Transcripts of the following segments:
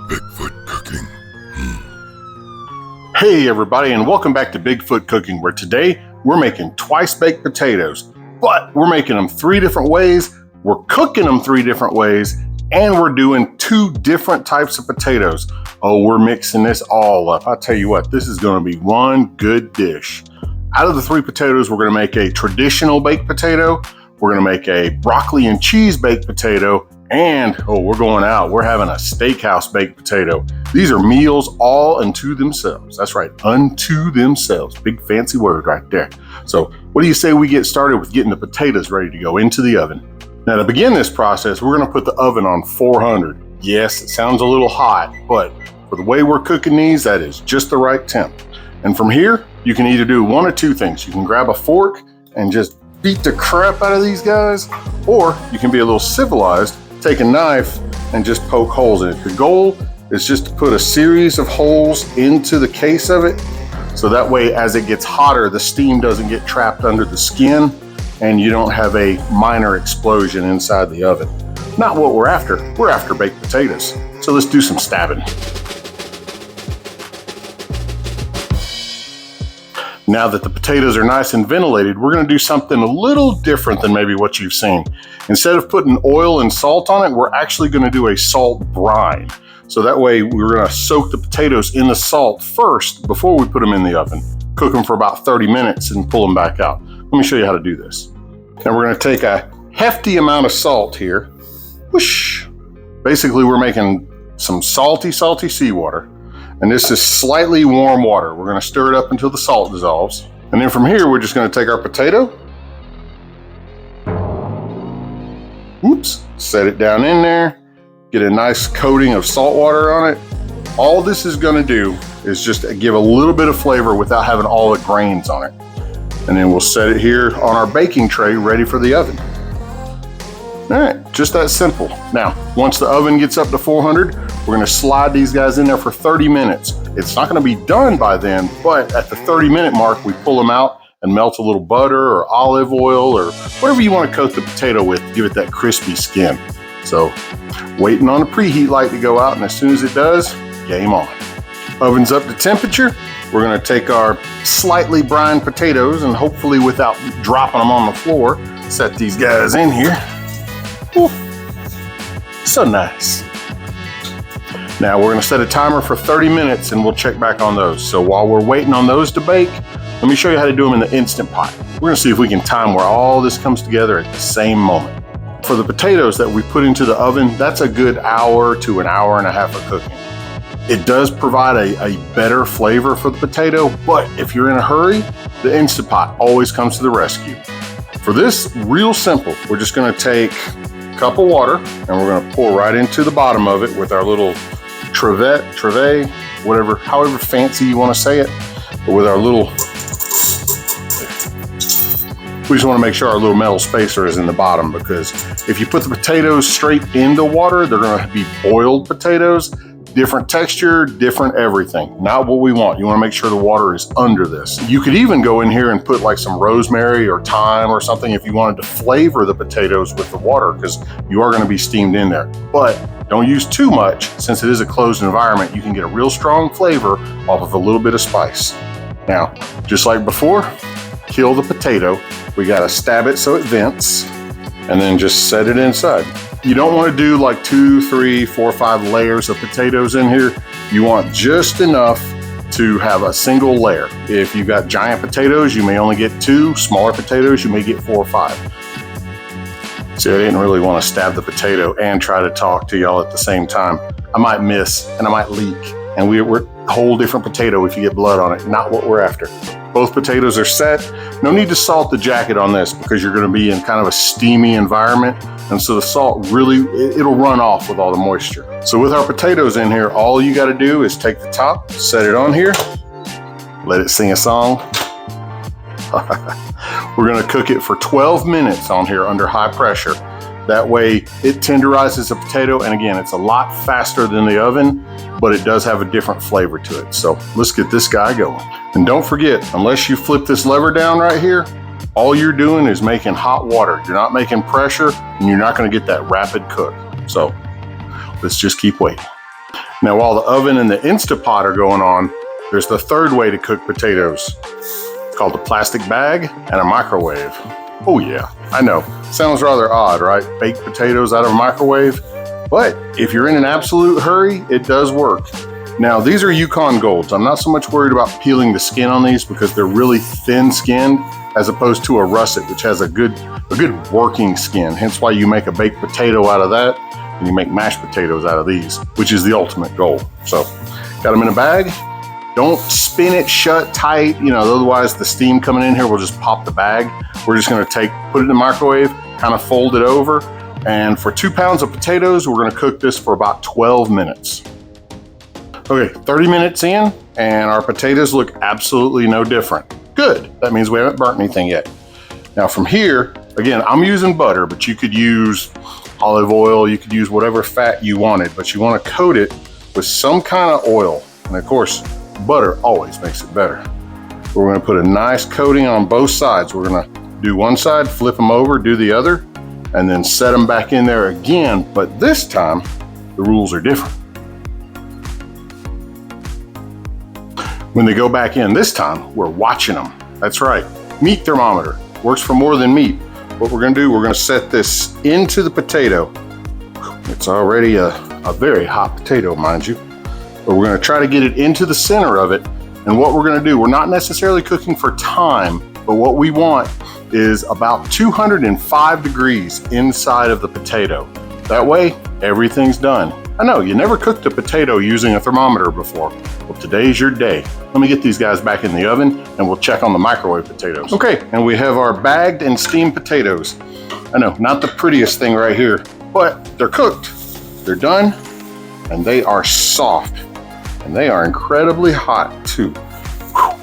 Bigfoot cooking. Hey everybody, and welcome back to Bigfoot Cooking, where today we're making twice baked potatoes, but we're making them 3 different ways, we're cooking them 3 different ways, and we're doing 2 different types of potatoes. Oh, we're mixing this all up. I'll tell you what, this is going to be one good dish. Out of the 3 potatoes, we're going to make a traditional baked potato, we're going to make a broccoli and cheese baked potato, and we're going out. We're having a steakhouse baked potato. These are meals all unto themselves. That's right, unto themselves. Big fancy word right there. So what do you say we get started with getting the potatoes ready to go into the oven? Now to begin this process, we're going to put the oven on 400. Yes, it sounds a little hot, but for the way we're cooking these, that is just the right temp. And from here, you can either do one or 2 things. You can grab a fork and just beat the crap out of these guys, or you can be a little civilized, take a knife and just poke holes in it. The goal is just to put a series of holes into the case of it, so that way as it gets hotter, the steam doesn't get trapped under the skin and you don't have a minor explosion inside the oven. Not what we're after. We're after baked potatoes. So let's do some stabbing. Now that the potatoes are nice and ventilated, we're going to do something a little different than maybe what you've seen. Instead of putting oil and salt on it, we're actually going to do a salt brine. So that way we're going to soak the potatoes in the salt first before we put them in the oven. Cook them for about 30 minutes and pull them back out. Let me show you how to do this. Now we're going to take a hefty amount of salt here. Whoosh. Basically we're making some salty seawater. And this is slightly warm water. We're going to stir it up until the salt dissolves. And then from here, we're just going to take our potato. Oops, set it down in there. Get a nice coating of salt water on it. All this is going to do is just give a little bit of flavor without having all the grains on it. And then we'll set it here on our baking tray ready for the oven. All right, just that simple. Now, once the oven gets up to 400, we're gonna slide these guys in there for 30 minutes. It's not gonna be done by then, but at the 30-minute mark, we pull them out and melt a little butter or olive oil or whatever you wanna coat the potato with to give it that crispy skin. So, waiting on the preheat light to go out, and as soon as it does, game on. Oven's up to temperature. We're gonna take our slightly brined potatoes and hopefully without dropping them on the floor, set these guys in here. Ooh, so nice. Now we're going to set a timer for 30 minutes and we'll check back on those. So while we're waiting on those to bake, let me show you how to do them in the Instant Pot. We're going to see if we can time where all this comes together at the same moment. For the potatoes that we put into the oven, that's a good hour to an hour and a half of cooking. It does provide a better flavor for the potato, but if you're in a hurry, the Instant Pot always comes to the rescue. For this, real simple, we're just going to take a cup of water and we're going to pour right into the bottom of it with our little treve, whatever, however fancy you want to say it, but with our little, we just want to make sure our little metal spacer is in the bottom, because if you put the potatoes straight into water, they're going to be boiled potatoes, different texture, different everything. Not what we want. You want to make sure the water is under this. You could even go in here and put like some rosemary or thyme or something if you wanted to flavor the potatoes with the water, because you are going to be steamed in there. But don't use too much, since it is a closed environment. You can get a real strong flavor off of a little bit of spice. Now, just like before, kill the potato. We got to stab it so it vents, and then just set it inside. You don't want to do like 2, 3, 4, 5 layers of potatoes in here. You want just enough to have a single layer. If you've got giant potatoes, you may only get 2. Smaller potatoes, you may get 4 or 5. See, I didn't really want to stab the potato and try to talk to y'all at the same time. I might miss and I might leak. And we're a whole different potato if you get blood on it. Not what we're after. Both potatoes are set. No need to salt the jacket on this, because you're going to be in kind of a steamy environment. And so the salt really, it'll run off with all the moisture. So with our potatoes in here, all you got to do is take the top, set it on here, let it sing a song. We're going to cook it for 12 minutes on here under high pressure. That way it tenderizes the potato. And again, it's a lot faster than the oven, but it does have a different flavor to it. So let's get this guy going. And don't forget, unless you flip this lever down right here, all you're doing is making hot water. You're not making pressure, and you're not going to get that rapid cook. So let's just keep waiting. Now, while the oven and the Instapot are going on, there's the third way to cook potatoes. It's called a plastic bag and a microwave. Oh yeah, I know, sounds rather odd, right? Baked potatoes out of a microwave, but if you're in an absolute hurry, it does work. Now, these are Yukon Golds. I'm not so much worried about peeling the skin on these because they're really thin skinned as opposed to a russet, which has a good working skin. Hence why you make a baked potato out of that and you make mashed potatoes out of these, which is the ultimate goal. So, got them in a bag. Don't spin it shut tight, otherwise the steam coming in here will just pop the bag. We're just gonna put it in the microwave, kind of fold it over, and for 2 pounds of potatoes, we're gonna cook this for about 12 minutes. Okay, 30 minutes in, and our potatoes look absolutely no different. Good, that means we haven't burnt anything yet. Now from here, again, I'm using butter, but you could use olive oil, you could use whatever fat you wanted, but you wanna coat it with some kind of oil. And of course, butter always makes it better. We're gonna put a nice coating on both sides. We're gonna do one side, flip them over, do the other, and then set them back in there again. But this time, the rules are different. When they go back in this time, we're watching them. That's right, meat thermometer. Works for more than meat. What we're gonna do, we're gonna set this into the potato. It's already a very hot potato, mind you. But we're gonna try to get it into the center of it. And what we're gonna do, we're not necessarily cooking for time, but what we want is about 205 degrees inside of the potato. That way, everything's done. I know, you never cooked a potato using a thermometer before. Well, today's your day. Let me get these guys back in the oven and we'll check on the microwave potatoes. Okay, and we have our bagged and steamed potatoes. I know, not the prettiest thing right here, but they're cooked, they're done, and they are soft. And they are incredibly hot too. Whew.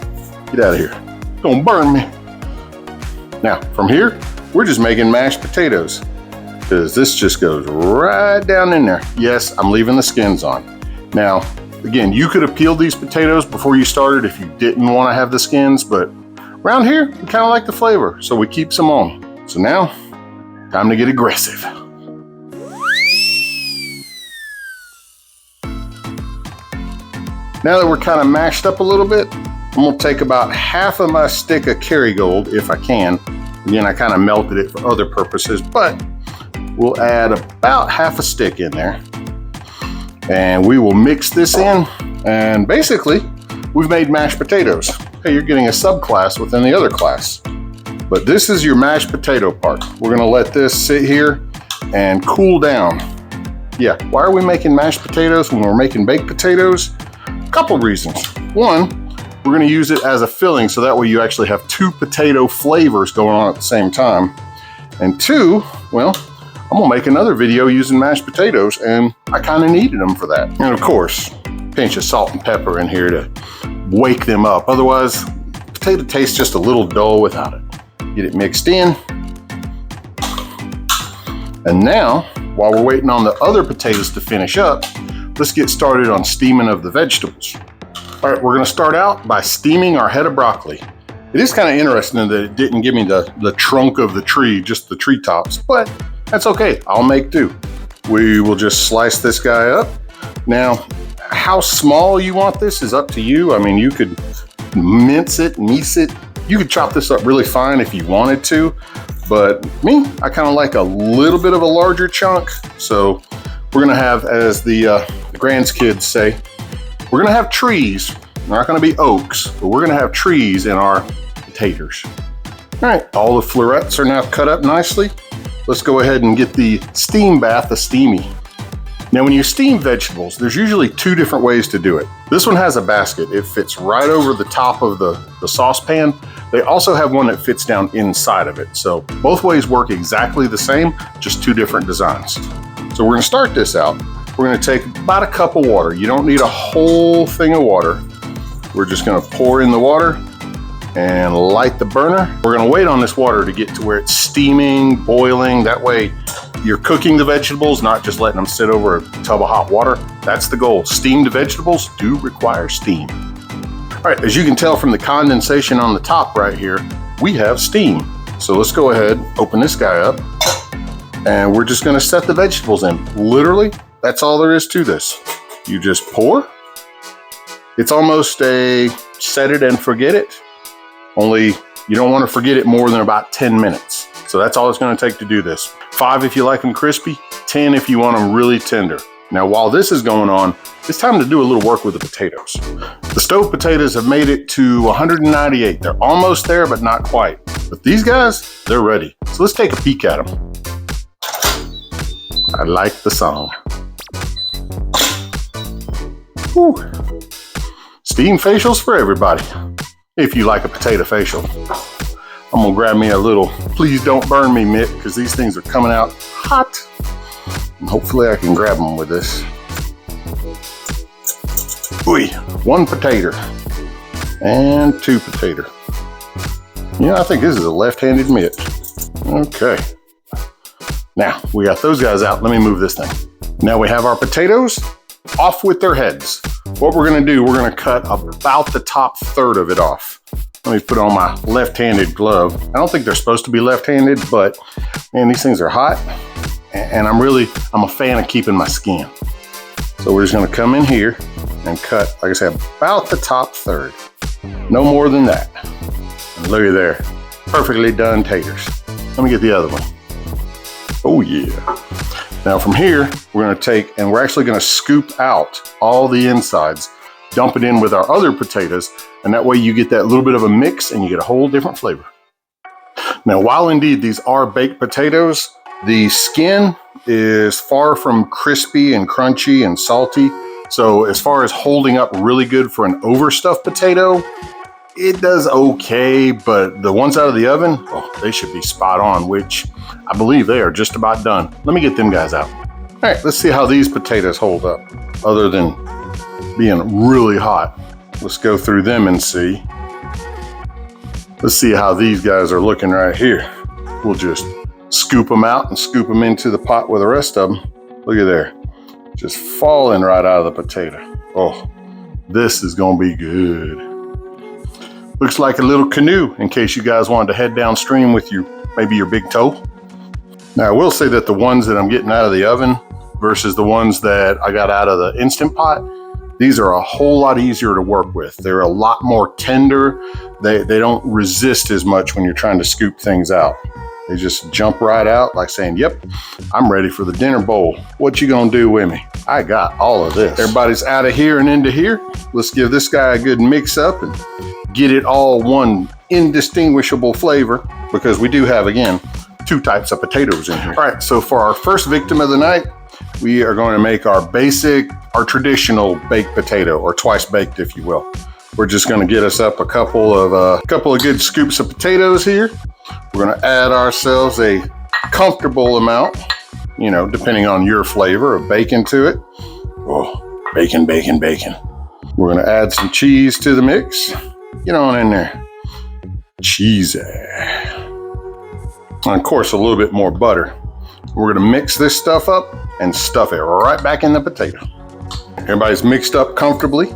Get out of here, it's gonna burn me. Now, from here, we're just making mashed potatoes because this just goes right down in there. Yes, I'm leaving the skins on. Now, again, you could have peeled these potatoes before you started if you didn't want to have the skins, but around here, we kind of like the flavor, so we keep some on. So now, time to get aggressive. Now that we're kind of mashed up a little bit, I'm gonna take about half of my stick of Kerrygold, if I can. Again, I kind of melted it for other purposes, but we'll add about half a stick in there. And we will mix this in, and basically, we've made mashed potatoes. Hey, you're getting a subclass within the other class. But this is your mashed potato part. We're gonna let this sit here and cool down. Yeah, why are we making mashed potatoes when we're making baked potatoes? Couple reasons. One, we're gonna use it as a filling so that way you actually have two potato flavors going on at the same time. And two, well, I'm gonna make another video using mashed potatoes and I kinda needed them for that. And of course, pinch of salt and pepper in here to wake them up. Otherwise, potato tastes just a little dull without it. Get it mixed in. And now, while we're waiting on the other potatoes to finish up, let's get started on steaming of the vegetables. All right, we're gonna start out by steaming our head of broccoli. It is kind of interesting that it didn't give me the trunk of the tree, just the treetops, but that's okay, I'll make do. We will just slice this guy up. Now, how small you want this is up to you. I mean, you could mince it, You could chop this up really fine if you wanted to, but me, I kind of like a little bit of a larger chunk. So we're gonna have, as the grandkids say, we're gonna have trees. They're not gonna be oaks, but we're gonna have trees in our potatoes. All right, all the florets are now cut up nicely. Let's go ahead and get the steam bath steamy. Now, when you steam vegetables, there's usually two different ways to do it. This one has a basket. It fits right over the top of the saucepan. They also have one that fits down inside of it. So both ways work exactly the same, just two different designs. So we're gonna start this out. We're gonna take about a cup of water. You don't need a whole thing of water. We're just gonna pour in the water and light the burner. We're gonna wait on this water to get to where it's steaming, boiling. That way you're cooking the vegetables, not just letting them sit over a tub of hot water. That's the goal. Steamed vegetables do require steam. All right, as you can tell from the condensation on the top right here, we have steam. So let's go ahead, open this guy up, and we're just gonna set the vegetables in. Literally, that's all there is to this. you just pour. It's almost a set it and forget it, only you don't want to forget it more than about 10 minutes. So that's all it's going to take to do this. 5 if you like them crispy, 10 if you want them really tender. Now, while this is going on, it's time to do a little work with the potatoes. The stove potatoes have made it to 198. They're almost there, but not quite. But these guys, they're ready. So let's take a peek at them. I like the song. Whew. Steam facials for everybody. If you like a potato facial. I'm gonna grab me a little please don't burn me mitt because these things are coming out hot. And hopefully I can grab them with this. Ooh, 1 potato and 2 potato. I think this is a left-handed mitt. Okay. Now we got those guys out. Let me move this thing. Now we have our potatoes off with their heads. What we're gonna do, we're gonna cut about the top third of it off. Let me put on my left-handed glove. I don't think they're supposed to be left-handed, but man, these things are hot. And I'm a fan of keeping my skin. So we're just gonna come in here and cut, like I said, about the top third. No more than that. And look at there, perfectly done taters. Let me get the other one. Oh yeah. Now from here, we're gonna take, and we're actually gonna scoop out all the insides, dump it in with our other potatoes, and that way you get that little bit of a mix and you get a whole different flavor. Now, while indeed these are baked potatoes, the skin is far from crispy and crunchy and salty. So as far as holding up really good for an overstuffed potato, it does okay, but the ones out of the oven, oh, they should be spot on, which I believe they are just about done. Let me get them guys out. All right, let's see how these potatoes hold up, other than being really hot. Let's go through them and see. Let's see how these guys are looking right here. We'll just scoop them out and scoop them into the pot with the rest of them. Look at there, just falling right out of the potato. Oh, this is gonna be good. Looks like a little canoe in case you guys wanted to head downstream with maybe your big toe. Now, I will say that the ones that I'm getting out of the oven versus the ones that I got out of the Instant Pot, these are a whole lot easier to work with. They're a lot more tender. They don't resist as much when you're trying to scoop things out. They just jump right out like saying, yep, I'm ready for the dinner bowl. What you gonna do with me? I got all of this. Everybody's out of here and into here. Let's give this guy a good mix up and get it all one indistinguishable flavor, because we do have, again, 2 types of potatoes in here. All right, so for our first victim of the night, we are going to make our traditional baked potato, or twice baked, if you will. We're just going to get us up a couple of good scoops of potatoes here. We're going to add ourselves a comfortable amount, depending on your flavor, of bacon to it. Oh, bacon, bacon, bacon. We're going to add some cheese to the mix. Get on in there. Cheesy. And of course, a little bit more butter. We're gonna mix this stuff up and stuff it right back in the potato. Everybody's mixed up comfortably.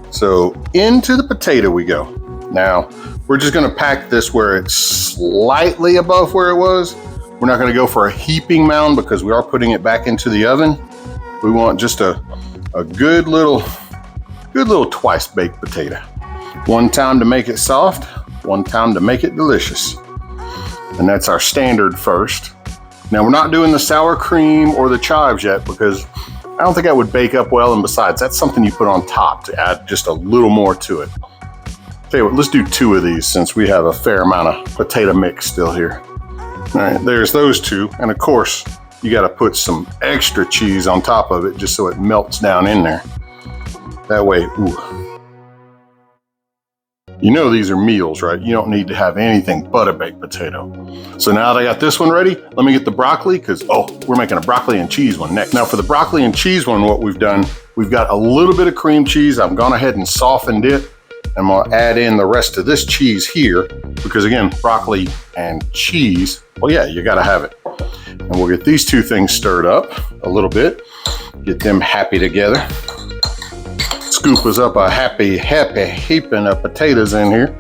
So into the potato we go. Now, we're just gonna pack this where it's slightly above where it was. We're not gonna go for a heaping mound because we are putting it back into the oven. We want just a good little twice baked potato. 1 time to make it soft, 1 time to make it delicious. And that's our standard first. Now, we're not doing the sour cream or the chives yet because I don't think that would bake up well, and besides, that's something you put on top to add just a little more to it. Tell you what, let's do 2 of these since we have a fair amount of potato mix still here. All right, there's those 2. And of course, you gotta put some extra cheese on top of it just so it melts down in there. That way, ooh. These are meals, right? You don't need to have anything but a baked potato. So now that I got this one ready, let me get the broccoli because, we're making a broccoli and cheese one next. Now for the broccoli and cheese one, what we've done, we've got a little bit of cream cheese. I've gone ahead and softened it. I'm gonna add in the rest of this cheese here because, again, broccoli and cheese, well, yeah, you gotta have it. And we'll get these 2 things stirred up a little bit, get them happy together. Scoop us up a happy heaping of potatoes in here.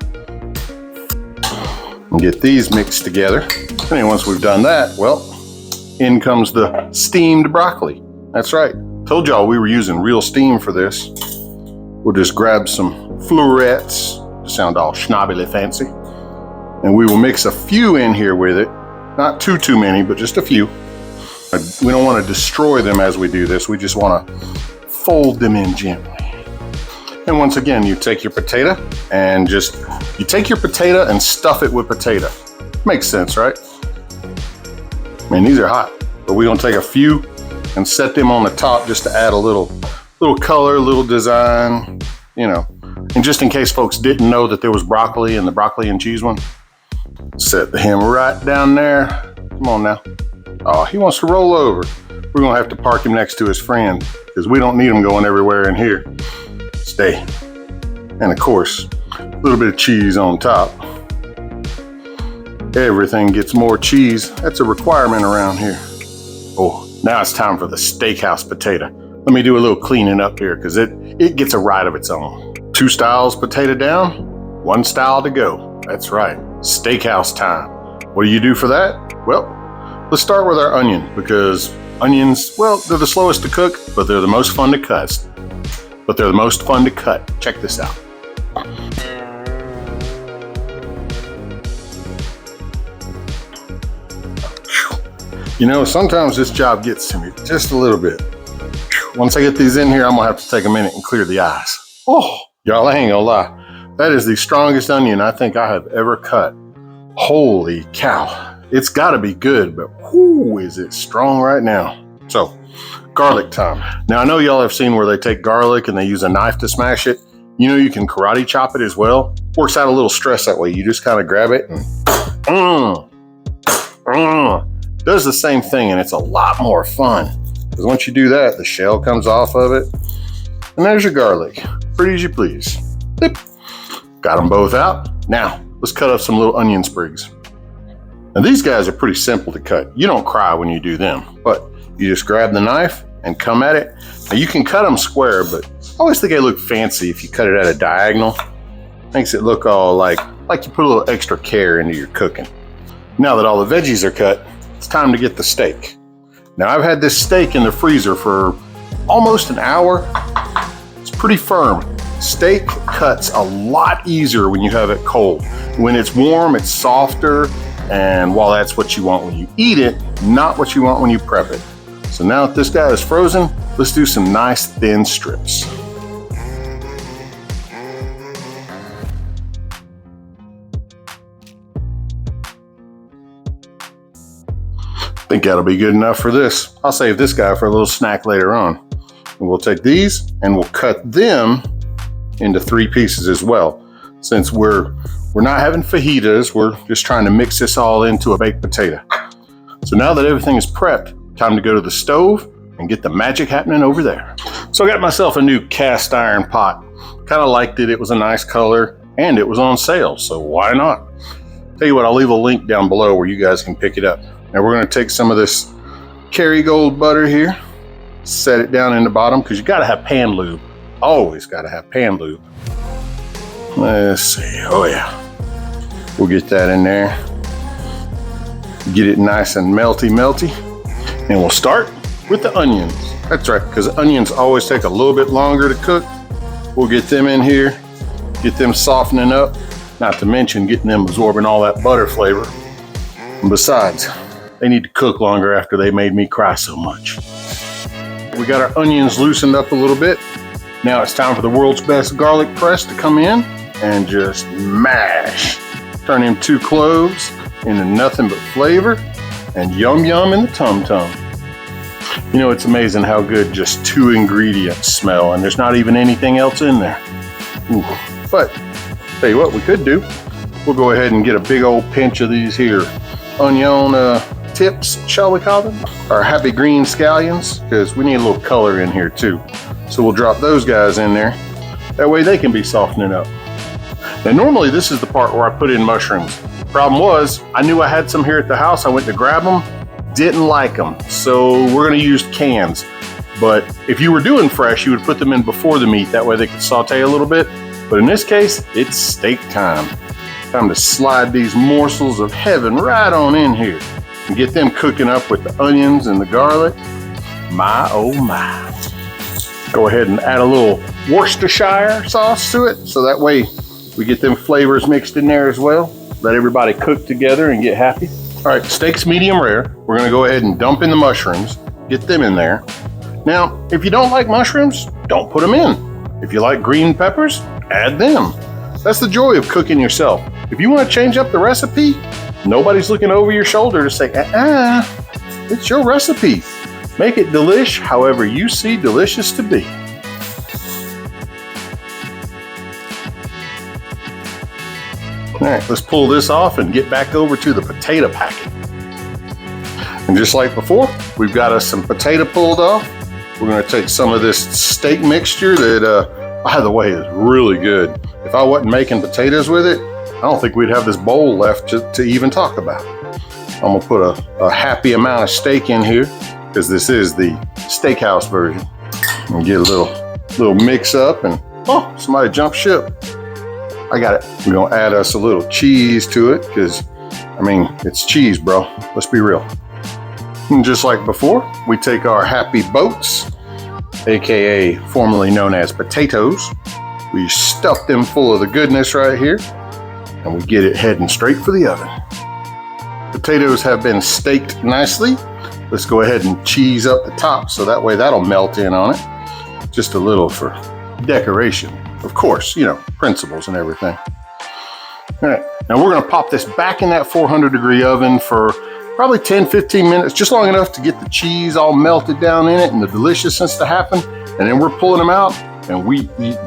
And get these mixed together. And once we've done that, well, in comes the steamed broccoli. That's right, Told y'all we were using real steam for this. We'll just grab some florets to sound all schnobbily fancy. And we will mix a few in here with it. Not too many, but just a few. We don't want to destroy them as we do this. We just want to fold them in gently. And once again, you take your potato and you take your potato and stuff it with potato. Makes sense, right? Man, these are hot, but we're gonna take a few and set them on the top just to add a little color, a little design, you know. And just in case folks didn't know that there was broccoli in the broccoli and cheese one, set him right down there. Come on now. Oh, he wants to roll over. We're gonna have to park him next to his friend because we don't need him going everywhere in here. Stay. And of course, a little bit of cheese on top. Everything gets more cheese. That's a requirement around here. Oh, now it's time for the steakhouse potato. Let me do a little cleaning up here because it gets a ride of its own. 2 styles potato down, 1 style to go. That's right, steakhouse time. What do you do for that? Well, let's start with our onion because onions, well, they're the slowest to cook, but they're the most fun to cut. Check this out. You know, sometimes this job gets to me just a little bit. Once I get these in here, I'm gonna have to take a minute and clear the eyes. Oh, y'all, I ain't gonna lie. That is the strongest onion I think I have ever cut. Holy cow. It's gotta be good, but whoo, is it strong right now. So, garlic time. Now I know y'all have seen where they take garlic and they use a knife to smash it. You know you can karate chop it as well. Works out a little stress that way. You just kind of grab it and does the same thing, and it's a lot more fun. Because once you do that, the shell comes off of it. And there's your garlic. Pretty as you please. Yep. Got them both out. Now, let's cut up some little onion sprigs. Now these guys are pretty simple to cut. You don't cry when you do them, but you just grab the knife and come at it. Now you can cut them square, but I always think they look fancy if you cut it at a diagonal. Makes it look all like you put a little extra care into your cooking. Now that all the veggies are cut, it's time to get the steak. Now I've had this steak in the freezer for almost an hour. It's pretty firm. Steak cuts a lot easier when you have it cold. When it's warm, it's softer. And while that's what you want when you eat it, not what you want when you prep it. So now that this guy is frozen, let's do some nice thin strips. I think that'll be good enough for this. I'll save this guy for a little snack later on. And we'll take these and we'll cut them into 3 pieces as well. Since we're not having fajitas, we're just trying to mix this all into a baked potato. So now that everything is prepped, time to go to the stove and get the magic happening over there. So I got myself a new cast iron pot. Kind of liked it. It was a nice color and it was on sale, so why not? Tell you what, I'll leave a link down below where you guys can pick it up. Now we're going to take some of this Kerrygold butter here, set it down in the bottom because you got to have pan lube. Always got to have pan lube. Let's see. Oh yeah. We'll get that in there. Get it nice and melty. And we'll start with the onions. That's right, because onions always take a little bit longer to cook. We'll get them in here, get them softening up, not to mention getting them absorbing all that butter flavor. And besides, they need to cook longer after they made me cry so much. We got our onions loosened up a little bit. Now it's time for the world's best garlic press to come in and just mash. Turn them 2 cloves into nothing but flavor and yum in the tum-tum. You know, it's amazing how good just 2 ingredients smell and there's not even anything else in there. Ooh. But tell you what we could do. We'll go ahead and get a big old pinch of these here onion tips, shall we call them? Our happy green scallions, because we need a little color in here too. So we'll drop those guys in there. That way they can be softening up. Now normally this is the part where I put in mushrooms. Problem was, I knew I had some here at the house. I went to grab them, didn't like them. So we're gonna use cans. But if you were doing fresh, you would put them in before the meat. That way they could saute a little bit. But in this case, it's steak time. Time to slide these morsels of heaven right on in here and get them cooking up with the onions and the garlic. My, oh my. Go ahead and add a little Worcestershire sauce to it, so that way we get them flavors mixed in there as well. Let everybody cook together and get happy. All right, steak's medium rare. We're gonna go ahead and dump in the mushrooms, get them in there. Now, if you don't like mushrooms, don't put them in. If you like green peppers, add them. That's the joy of cooking yourself. If you wanna change up the recipe, nobody's looking over your shoulder to say, it's your recipe. Make it delish however you see delicious to be. All right, let's pull this off and get back over to the potato packing. And just like before, we've got us some potato pulled off. We're gonna take some of this steak mixture that, by the way, is really good. If I wasn't making potatoes with it, I don't think we'd have this bowl left to even talk about. I'm gonna put a happy amount of steak in here because this is the steakhouse version. And get a little mix up and, oh, somebody jumped ship. I got it. We're gonna add us a little cheese to it because, I mean, it's cheese, bro. Let's be real. And just like before, we take our happy boats, AKA formerly known as potatoes. We stuff them full of the goodness right here and we get it heading straight for the oven. Potatoes have been staked nicely. Let's go ahead and cheese up the top so that way that'll melt in on it. Just a little for decoration. Of course, you know, principles and everything. All right, now we're gonna pop this back in that 400-degree oven for probably 10, 15 minutes, just long enough to get the cheese all melted down in it and the deliciousness to happen. And then we're pulling them out and we eat.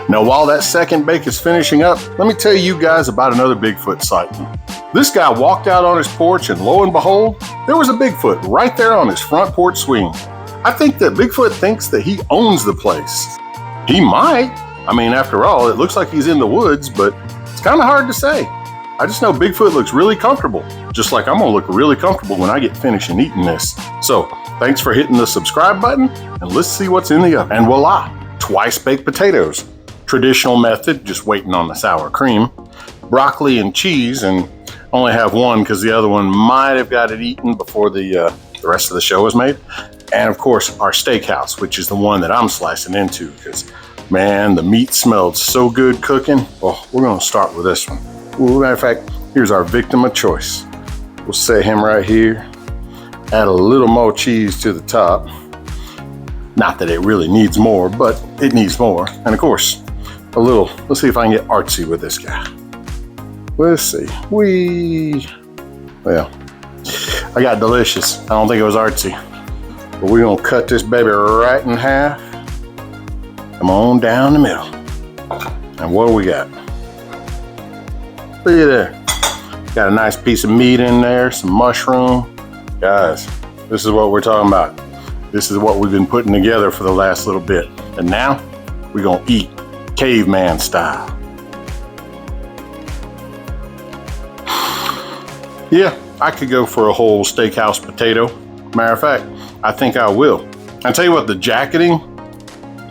Now, while that second bake is finishing up, let me tell you guys about another Bigfoot sighting. This guy walked out on his porch and lo and behold, there was a Bigfoot right there on his front porch swing. I think that Bigfoot thinks that he owns the place. He might. I mean, after all, it looks like he's in the woods, but it's kind of hard to say. I just know Bigfoot looks really comfortable, just like I'm gonna look really comfortable when I get finished and eating this. So thanks for hitting the subscribe button and let's see what's in the oven. And voila, twice baked potatoes. Traditional method, just waiting on the sour cream. Broccoli and cheese, and only have one because the other one might have got it eaten before the rest of the show was made. And of course, our steakhouse, which is the one that I'm slicing into because, man, the meat smelled so good cooking. Well, we're gonna start with this one. Ooh, matter of fact, here's our victim of choice. We'll set him right here. Add a little more cheese to the top. Not that it really needs more, but it needs more. And of course, a little, let's see if I can get artsy with this guy. Let's see, well, I got delicious. I don't think it was artsy. But we're gonna cut this baby right in half. Come on down the middle. And what do we got? Look at there. Got a nice piece of meat in there, some mushroom. Guys, this is what we're talking about. This is what we've been putting together for the last little bit. And now, we're gonna eat caveman style. Yeah, I could go for a whole steakhouse potato. Matter of fact, I think I will. I tell you what, the jacketing,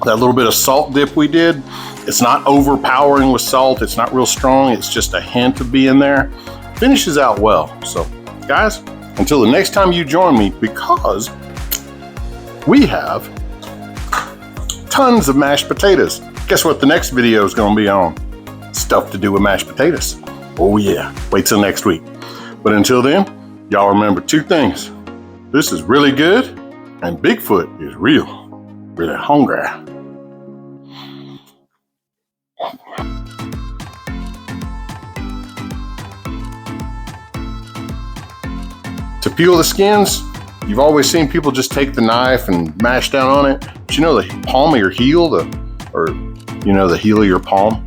that little bit of salt dip we did, it's not overpowering with salt. It's not real strong. It's just a hint of being there. Finishes out well. So, guys, until the next time you join me, because we have tons of mashed potatoes. Guess what the next video is going to be on? Stuff to do with mashed potatoes. Oh yeah, wait till next week. But until then, y'all remember two things. This is really good, and Bigfoot is real, really hungry. To peel the skins, you've always seen people just take the knife and mash down on it. But you know the palm of your heel, or you know the heel of your palm?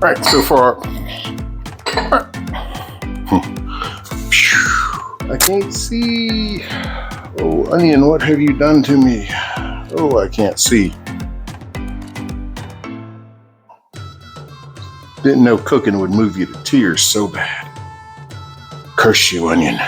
All right, so for I can't see. Oh, onion, what have you done to me? Oh, I can't see. Didn't know cooking would move you to tears so bad. Curse you, onion.